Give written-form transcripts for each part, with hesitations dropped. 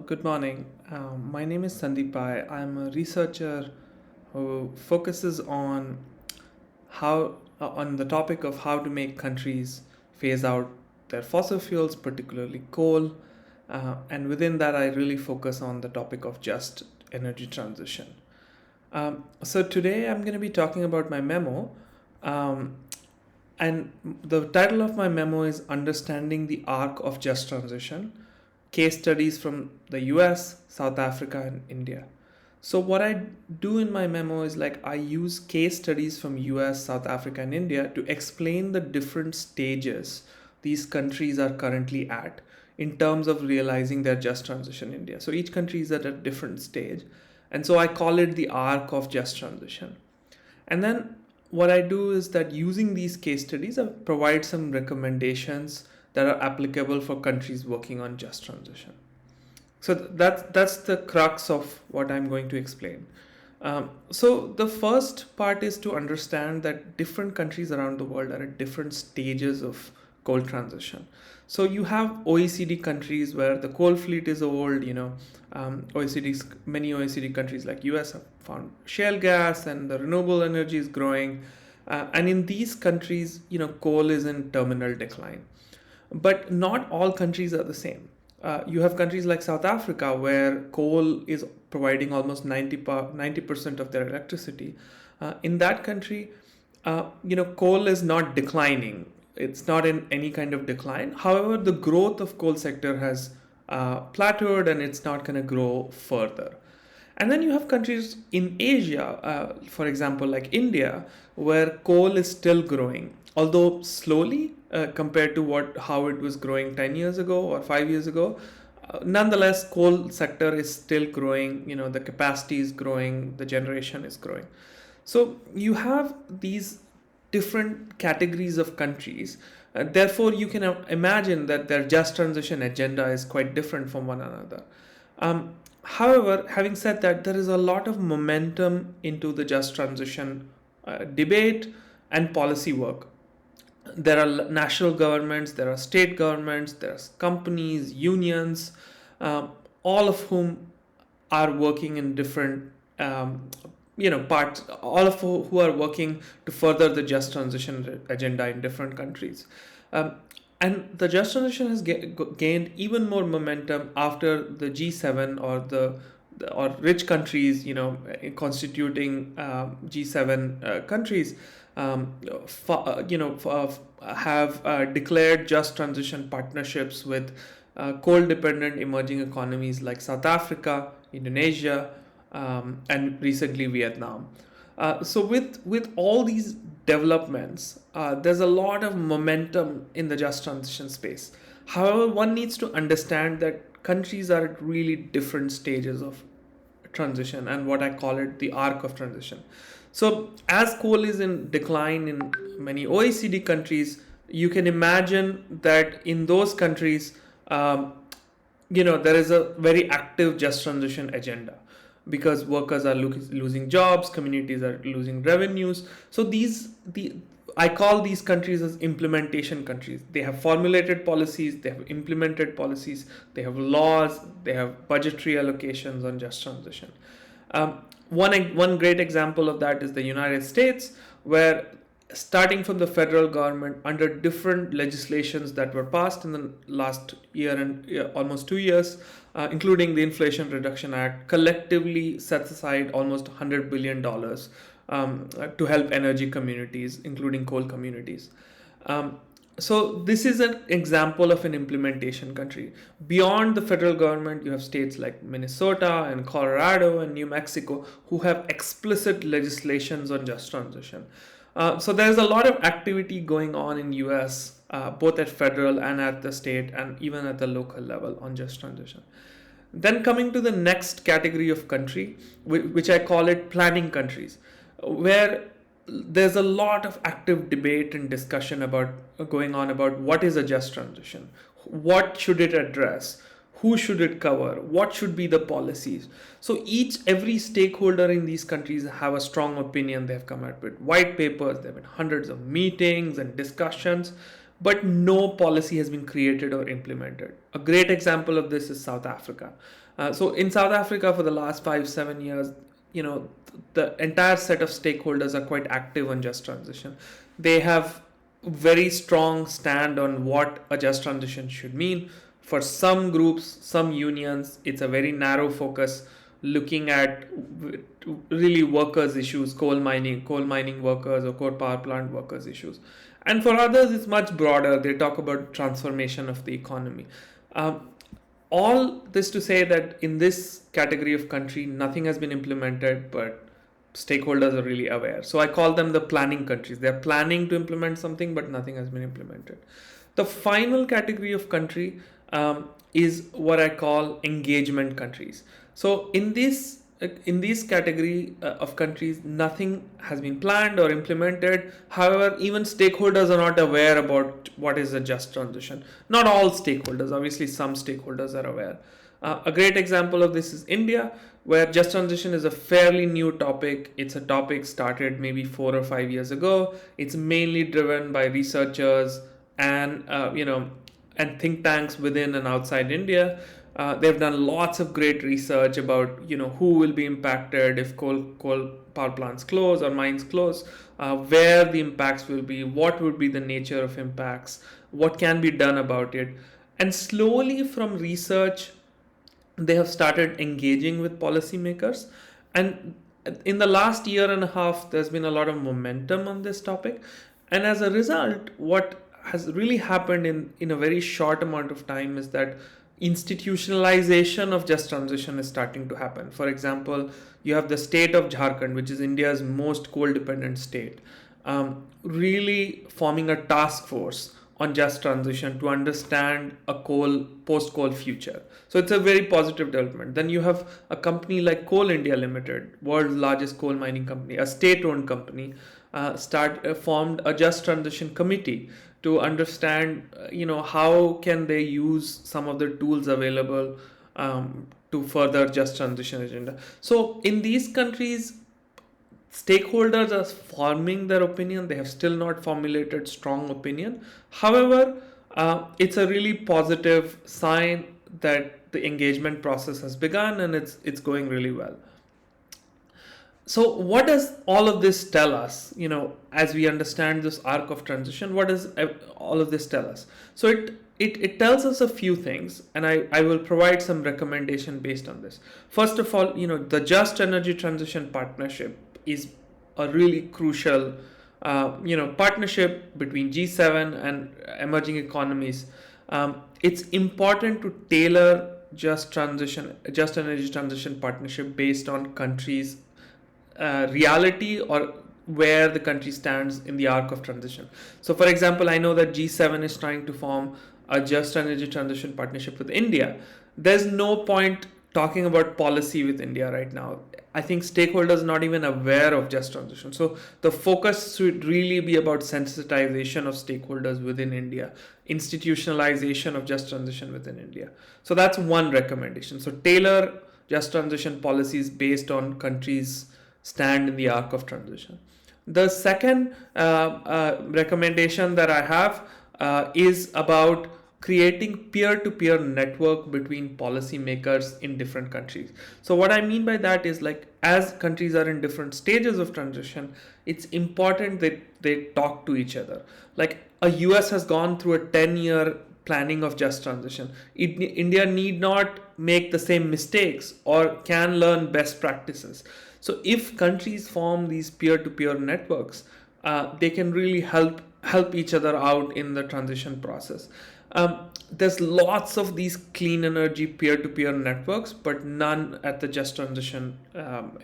Good morning. My name is Sandeep Pai. I'm a researcher who focuses on the topic of how to make countries phase out their fossil fuels, particularly coal, and within that, I really focus on the topic of just energy transition. So today, I'm going to be talking about my memo, um, and the title of my memo is "Understanding the Arc of Just Transition." Case studies from the US, South Africa, and India. So what I do in my memo is like I use case studies from US, South Africa, and India to explain the different stages these countries are currently at in terms of realizing their just transition in India. So each country is at a different stage. And so I call it the arc of just transition. And then what I do is that using these case studies, I provide some recommendations that are applicable for countries working on just transition. So that's the crux of what I'm going to explain. So the first part is to understand that different countries around the world are at different stages of coal transition. So you have OECD countries where the coal fleet is old. Many OECD countries like US have found shale gas and the renewable energy is growing. And in these countries, coal is in terminal decline. But not all countries are the same. You have countries like South Africa where coal is providing almost 90% of their electricity. In that country, coal is not declining. It's not in any kind of decline. However, the growth of coal sector has plateaued and it's not going to grow further. And then you have countries in Asia, for example, like India, where coal is still growing, although slowly compared to how it was growing 10 years ago or 5 years ago. Nonetheless, coal sector is still growing. The capacity is growing, the generation is growing. So you have these different categories of countries. Therefore, you can imagine that their just transition agenda is quite different from one another. However, having said that, there is a lot of momentum into the just transition debate and policy work. There are national governments, there are state governments, there are companies, unions, all of whom are working in different parts, all of who are working to further the just transition agenda in different countries. And the just transition has gained even more momentum after the G7 or rich countries, constituting G7 countries, have declared just transition partnerships with coal-dependent emerging economies like South Africa, Indonesia, and recently Vietnam. So with all these developments, there's a lot of momentum in the just transition space. However, one needs to understand that countries are at really different stages of transition and what I call it the arc of transition. So as coal is in decline in many OECD countries, you can imagine that in those countries, there is a very active just transition agenda because workers are losing jobs, communities are losing revenues. So I call these countries as implementation countries. They have formulated policies, they have implemented policies, they have laws, they have budgetary allocations on just transition. One great example of that is the United States, where starting from the federal government under different legislations that were passed in the last year and almost 2 years, including the Inflation Reduction Act, collectively sets aside almost $100 billion to help energy communities, including coal communities. So this is an example of an implementation country. Beyond the federal government, you have states like Minnesota and Colorado and New Mexico who have explicit legislations on just transition. So there's a lot of activity going on in US, both at federal and at the state and even at the local level on just transition. Then coming to the next category of country, which I call it planning countries, where there's a lot of active debate and discussion going on about what is a just transition, what should it address, who should it cover, what should be the policies. So every stakeholder in these countries have a strong opinion. They have come out with white papers, there have been hundreds of meetings and discussions, but no policy has been created or implemented. A great example of this is South Africa. So in South Africa, for the last 5-7 years, the entire set of stakeholders are quite active on just transition. They have very strong stand on what a just transition should mean. For some groups, some unions, it's a very narrow focus, looking at really workers' issues, coal mining workers or coal power plant workers' issues. And for others, it's much broader. They talk about transformation of the economy. Um, all this to say that in this category of country, nothing has been implemented, but stakeholders are really aware. So I call them the planning countries. They're planning to implement something, but nothing has been implemented. The final category of country is what I call engagement countries. So in this category of countries, nothing has been planned or implemented. However, even stakeholders are not aware about what is a just transition. Not all stakeholders, obviously, some stakeholders are aware. A great example of this is India, where just transition is a fairly new topic. It's a topic started maybe 4 or 5 years ago. It's mainly driven by researchers and and think tanks within and outside India. They've done lots of great research about who will be impacted if coal power plants close or mines close, where the impacts will be, what would be the nature of impacts, what can be done about it, and slowly from research they have started engaging with policymakers. And in the last year and a half, there's been a lot of momentum on this topic. And as a result, what has really happened in a very short amount of time is that institutionalization of just transition is starting to happen. For example, you have the state of Jharkhand, which is India's most coal dependent state, really forming a task force on just transition to understand a post coal future. So it's a very positive development. Then you have a company like Coal India Limited, world's largest coal mining company, a state-owned company, formed a just transition committee to understand, how can they use some of the tools available to further just transition agenda. So in these countries, stakeholders are forming their opinion. They have still not formulated strong opinion. However, it's a really positive sign that the engagement process has begun and it's going really well. So what does all of this tell us? As we understand this arc of transition, what does all of this tell us? So it tells us a few things, and I will provide some recommendation based on this. First of all, the Just Energy Transition Partnership is a really crucial partnership between G7 and emerging economies. It's important to tailor just energy transition partnership based on countries' reality or where the country stands in the arc of transition. So, for example, I know that G7 is trying to form a just energy transition partnership with India. There's no point talking about policy with India right now. I think stakeholders are not even aware of just transition. So the focus should really be about sensitization of stakeholders within India, institutionalization of just transition within India. So that's one recommendation. So tailor just transition policies based on countries' stand in the arc of transition. The second recommendation that I have is about creating peer-to-peer network between policymakers in different countries. So what I mean by that is, like, as countries are in different stages of transition, it's important that they talk to each other. Like, a US has gone through a 10-year planning of just transition. India need not make the same mistakes or can learn best practices. So if countries form these peer-to-peer networks, they can really help each other out in the transition process. There's lots of these clean energy peer-to-peer networks, but none at the just transition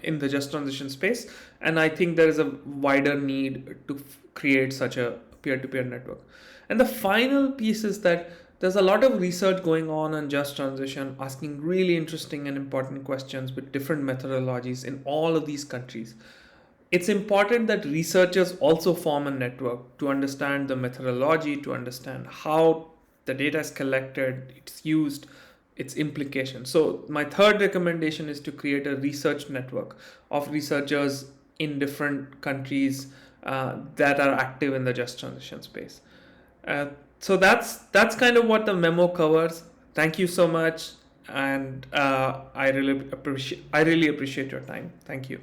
in the just transition space. And I think there is a wider need to create such a peer-to-peer network. And the final piece is that there's a lot of research going on just transition, asking really interesting and important questions with different methodologies in all of these countries. It's important that researchers also form a network to understand the methodology, to understand how the data is collected, it's used, its implications. So my third recommendation is to create a research network of researchers in different countries that are active in the just transition space. So that's kind of what the memo covers. Thank you so much. and I really appreciate your time. Thank you.